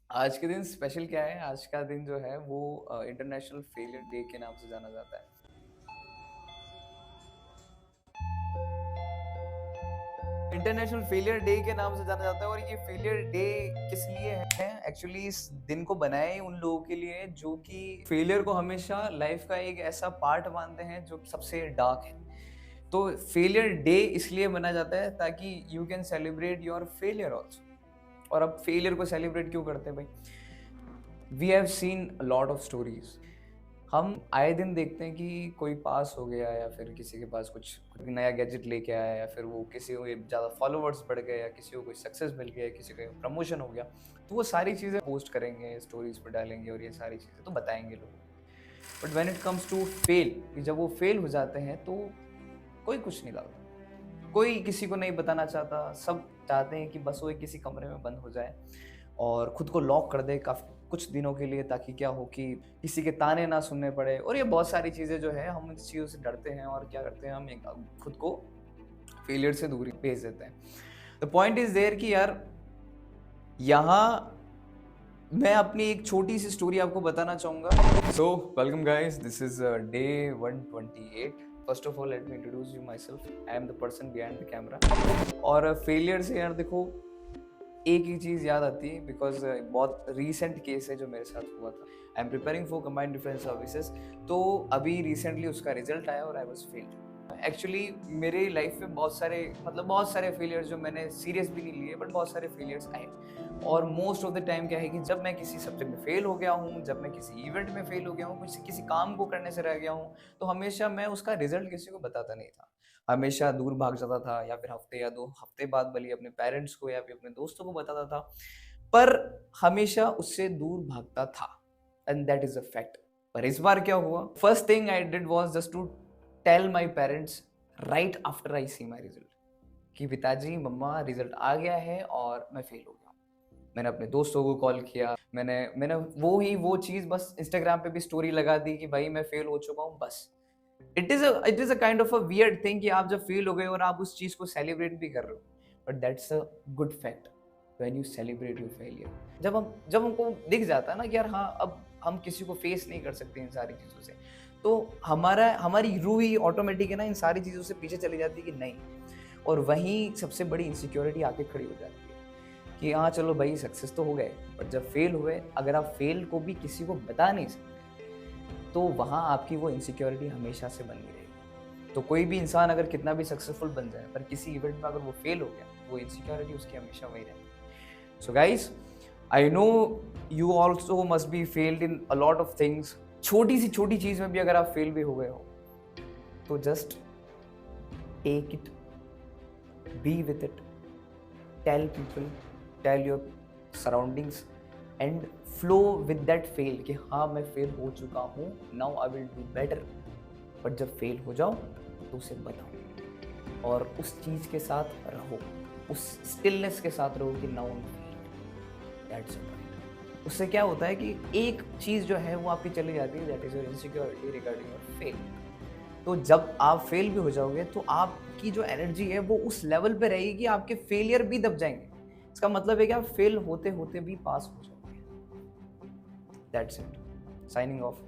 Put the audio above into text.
आज के दिन स्पेशल क्या है? आज का दिन जो है वो इंटरनेशनल फेलियर डे के नाम से जाना जाता है। इंटरनेशनल फेलियर डे के नाम से जाना जाता है और ये फेलियर डे किस लिए है? एक्चुअली इस दिन को बनाया ही उन लोगों के लिए जो कि फेलियर को हमेशा लाइफ का एक ऐसा पार्ट मानते हैं जो सबसे डार्क है। तो फेलियर डे इसलिए मनाया जाता है ताकि you can celebrate your failure also. और अब फेलियर को सेलिब्रेट क्यों करते हैं भाई? We have seen lot of stories. हम आए दिन देखते हैं कि कोई पास हो गया या फिर किसी के पास कुछ नया गैजेट लेके आया या फिर वो किसी को ज़्यादा फॉलोवर्स बढ़ गए या किसी को कोई सक्सेस मिल गया, किसी को प्रमोशन हो गया, तो वो सारी चीज़ें पोस्ट करेंगे, स्टोरीज पर डालेंगे और ये सारी चीज़ें तो बताएंगे लोगों को। But when it comes to fail, कि जब वो फेल हो जाते हैं तो कोई कुछ नहीं डालता, कोई किसी को नहीं बताना चाहता। सब चाहते हैं कि बस वो एक किसी कमरे में बंद हो जाए और खुद को लॉक कर दे काफ़ी कुछ दिनों के लिए, ताकि क्या हो कि किसी के ताने ना सुनने पड़े। और ये बहुत सारी चीज़ें जो है हम इस चीज़ों से डरते हैं और क्या करते हैं, हम खुद को फेलियर से दूर भेज देते हैं। द पॉइंट इज देयर कि यार यहाँ मैं अपनी एक छोटी सी स्टोरी आपको बताना चाहूँगा। So welcome guys, this is day 128। First of all let me introduce you my self. I am the person behind the camera. और फेलियर से यार देखो एक ही चीज़ याद आती है, बिकॉज बहुत रीसेंट केस है जो मेरे साथ हुआ था। I am preparing for combined defence services. तो अभी रिसेंटली उसका रिजल्ट आया और आई वाज फेल्ड। एक्चुअली मेरे लाइफ में बहुत सारे फेलियर्स जो मैंने सीरियस भी नहीं लिए, बट बहुत सारे फेलियर्स आए। और मोस्ट ऑफ द टाइम क्या है कि जब मैं किसी सब्जेक्ट में फेल हो गया हूँ, जब मैं किसी इवेंट में फेल हो गया हूँ, किसी काम को करने से रह गया हूँ, तो हमेशा मैं उसका रिजल्ट किसी को बताता नहीं था। हमेशा दूर भाग जाता था या फिर हफ्ते या 2 हफ्ते बाद भले अपने पेरेंट्स को या फिर अपने दोस्तों को बताता था, पर हमेशा उससे दूर भागता था। And that is a fact. पर इस बार क्या हुआ? First thing I did was just to tell my parents right after I see my result कि पिताजी, मम्मा, रिजल्ट आ गया है और मैं फेल हो गया हूँ। मैंने अपने दोस्तों को कॉल किया, मैंने मैंने वो चीज़ बस इंस्टाग्राम पे भी स्टोरी लगा दी कि भाई मैं फेल हो चुका हूँ बस। It is a kind of a weird thing कि आप जब फेल हो गए और आप उस चीज को सेलिब्रेट भी कर रहे हो, but that's a good fact when you celebrate your failure. जब हमको दिख जाता है ना कि यार हाँ, अब हम किसी को फेस नहीं कर सकते इन सारी चीज़ों से, तो हमारी रूह ही ऑटोमेटिक है ना इन सारी चीज़ों से पीछे चली जाती है कि नहीं। और वहीं सबसे बड़ी इनसिक्योरिटी आके खड़ी हो जाती है कि हाँ चलो भाई, सक्सेस तो हो गए, बट जब फेल हुए, अगर आप फेल को भी किसी को बता नहीं सकते, तो वहाँ आपकी वो इनसिक्योरिटी हमेशा से बनी रहेगी। तो कोई भी इंसान अगर कितना भी सक्सेसफुल बन जाए, पर किसी इवेंट में अगर वो फेल हो गया, वो इनसिक्योरिटी उसकी हमेशा वही रहेगी। So guys, I know you also must be failed in a lot of things. छोटी सी छोटी चीज में भी अगर आप फेल भी हो गए हो, तो just take it, be with it, tell people, tell your surroundings and flow with that fail कि हाँ मैं फेल हो चुका हूँ, now I will do better. But जब फेल हो जाओ तो उसे बताओ और उस चीज़ के साथ रहो, उस स्टिलनेस के साथ रहो कि नाउ दैट्स इट। उससे क्या होता है कि एक चीज़ जो है वो आपकी चली जाती है, that is your insecurity regarding your fail. तो जब आप फेल भी हो जाओगे तो आपकी जो एनर्जी है वो उस लेवल पे रहेगी कि आपके फेलियर भी दब जाएंगे। इसका मतलब है कि आप फेल होते होते भी पास हो जाओगे। That's it, signing off.